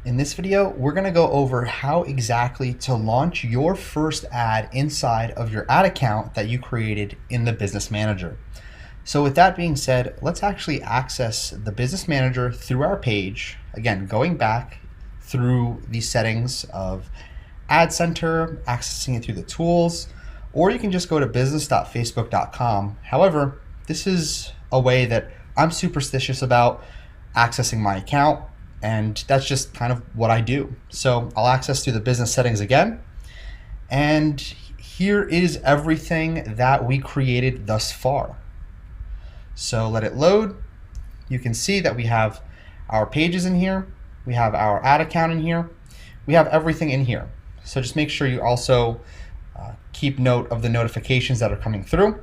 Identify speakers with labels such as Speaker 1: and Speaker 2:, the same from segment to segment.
Speaker 1: In this video, we're going to go over how exactly to launch your first ad inside of your ad account that you created in the Business Manager. So with that being said, let's actually access the Business Manager through our page. Again, going back through the settings of Ad Center, accessing it through the tools, or you can just go to business.facebook.com. However, this is a way that I'm superstitious about accessing my account, and that's just kind of what I do. So I'll access through the business settings again, and here is everything that we created thus far. So let it load. You can see that we have our pages in here, we have our ad account in here, we have everything in here. So just make sure you also keep note of the notifications that are coming through.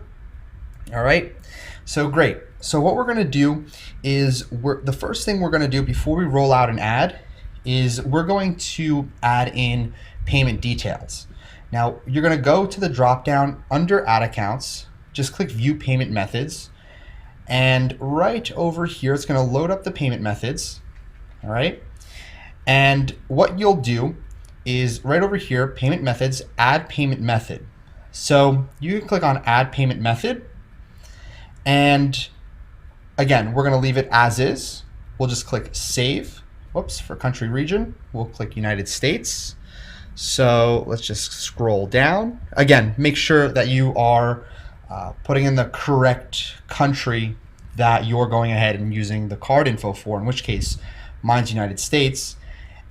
Speaker 1: All right, so great. So what we're gonna do is, the first thing we're gonna do before we roll out an ad is we're going to add in payment details. Now you're gonna go to the drop down under ad accounts, just click view payment methods, and right over here it's gonna load up the payment methods. All right, and what you'll do is right over here, payment methods, add payment method. So you can click on add payment method, and again, we're gonna leave it as is. We'll just click save. Whoops, for country region, we'll click United States. So let's just scroll down. Again, make sure that you are putting in the correct country that you're going ahead and using the card info for, in which case mine's United States.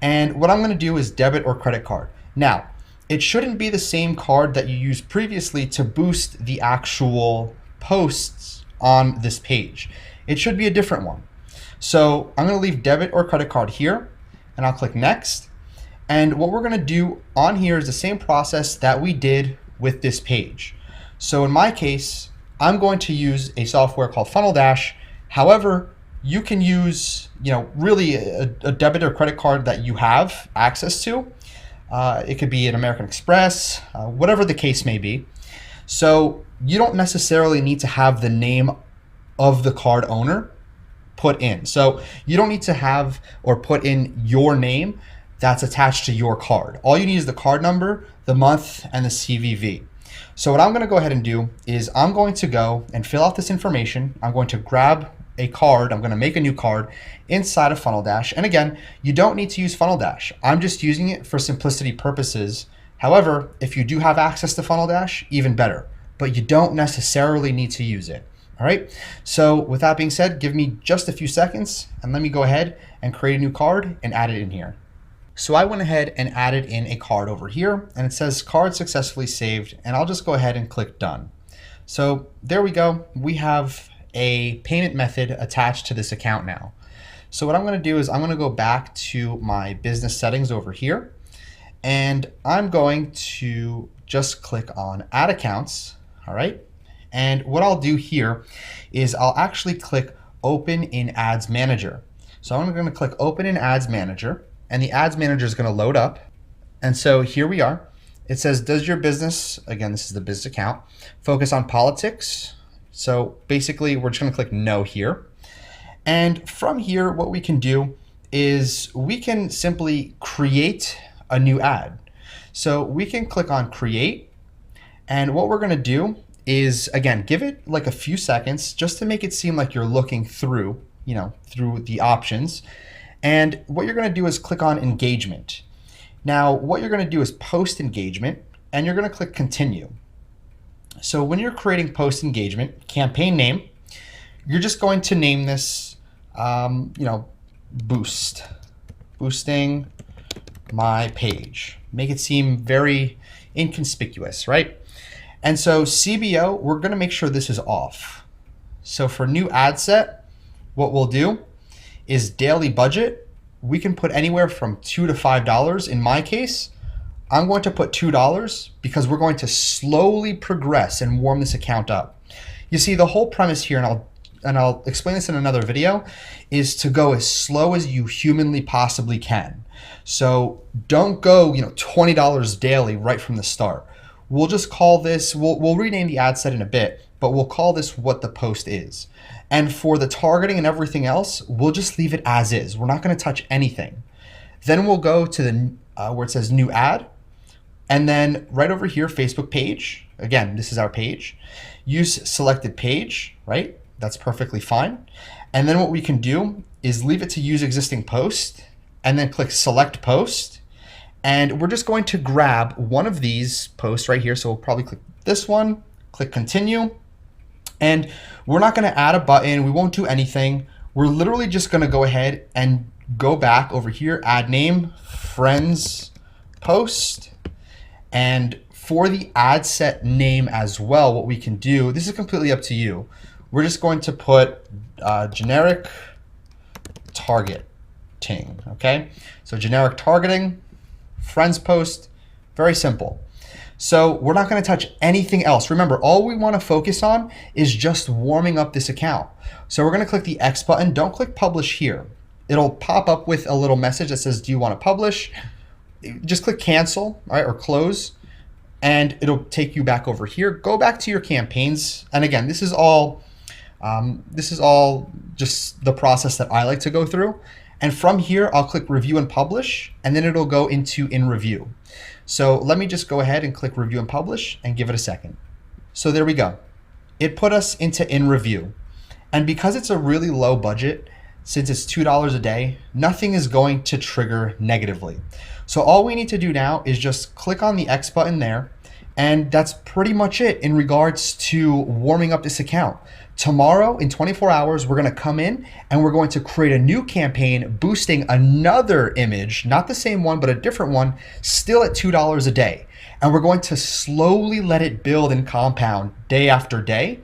Speaker 1: And what I'm gonna do is debit or credit card. Now, it shouldn't be the same card that you used previously to boost the actual posts on this page. It should be a different one. So I'm gonna leave debit or credit card here, and I'll click next. And what we're gonna do on here is the same process that we did with this page. So in my case, I'm going to use a software called Funnel Dash. However, you can use, really a debit or credit card that you have access to. It could be an American Express, whatever the case may be. So you don't necessarily need to have the name of the card owner put in. So you don't need to have or put in your name that's attached to your card. All you need is the card number, the month, and the CVV. So what I'm gonna go ahead and do is I'm going to go and fill out this information. I'm going to grab a card, I'm gonna make a new card inside of Funnel Dash. And again, you don't need to use Funnel Dash. I'm just using it for simplicity purposes. However, if you do have access to Funnel Dash, even better, but you don't necessarily need to use it. All right, so with that being said, give me just a few seconds and let me go ahead and create a new card and add it in here. So I went ahead and added in a card over here, and it says card successfully saved, and I'll just go ahead and click done. So there we go. We have a payment method attached to this account now. So what I'm gonna do is I'm gonna go back to my business settings over here, and I'm going to just click on add accounts, all right? And what I'll do here is I'll actually click open in Ads Manager. So I'm gonna click open in Ads Manager, and the Ads Manager is gonna load up. And so here we are. It says, does your business, again, this is the business account, focus on politics? So basically we're just gonna click no here. And from here, what we can do is we can simply create a new ad. So we can click on create. And what we're gonna do is, again, give it like a few seconds just to make it seem like you're looking through, through the options. And what you're gonna do is click on engagement. Now, what you're gonna do is post engagement, and you're gonna click continue. So when you're creating post engagement, campaign name, you're just going to name this, boosting my page. Make it seem very inconspicuous, right? And so CBO, we're gonna make sure this is off. So for new ad set, what we'll do is daily budget. We can put anywhere from $2 to $5. In my case, I'm going to put $2 because we're going to slowly progress and warm this account up. You see, the whole premise here, and I'll explain this in another video, is to go as slow as you humanly possibly can. So don't go, $20 daily right from the start. We'll just call this, we'll rename the ad set in a bit, but we'll call this what the post is. And for the targeting and everything else, we'll just leave it as is. We're not going to touch anything. Then we'll go to the where it says new ad. And then right over here, Facebook page. Again, this is our page. Use selected page, right? That's perfectly fine. And then what we can do is leave it to use existing post and then click select post. And we're just going to grab one of these posts right here. So we'll probably click this one, click continue. And we're not going to add a button. We won't do anything. We're literally just going to go ahead and go back over here, add name, friends post. And for the ad set name as well, what we can do, this is completely up to you. We're just going to put generic targeting, okay? So generic targeting, friends post, very simple. So we're not gonna touch anything else. Remember, all we wanna focus on is just warming up this account. So we're gonna click the X button, don't click publish here. It'll pop up with a little message that says, do you wanna publish? Just click cancel, all right, or close, and it'll take you back over here. Go back to your campaigns. And again, this is all just the process that I like to go through. And from here, I'll click review and publish, and then it'll go into in review. So let me just go ahead and click review and publish and give it a second. So there we go. It put us into in review. And because it's a really low budget, since it's $2 a day, nothing is going to trigger negatively. So all we need to do now is just click on the X button there, and that's pretty much it in regards to warming up this account. Tomorrow in 24 hours, we're gonna come in and we're going to create a new campaign boosting another image, not the same one, but a different one, still at $2 a day. And we're going to slowly let it build and compound day after day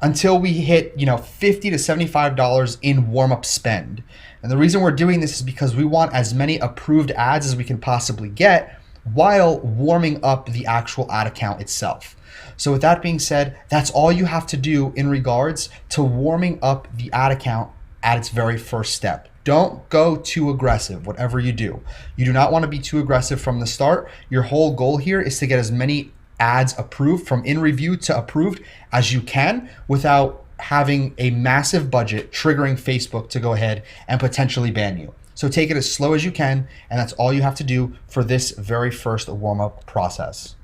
Speaker 1: until we hit, $50 to $75 in warm-up spend. And the reason we're doing this is because we want as many approved ads as we can possibly get while warming up the actual ad account itself. So with that being said, that's all you have to do in regards to warming up the ad account at its very first step. Don't go too aggressive, whatever you do. You do not want to be too aggressive from the start. Your whole goal here is to get as many ads approved from in review to approved as you can without having a massive budget triggering Facebook to go ahead and potentially ban you. So take it as slow as you can, and that's all you have to do for this very first warm-up process.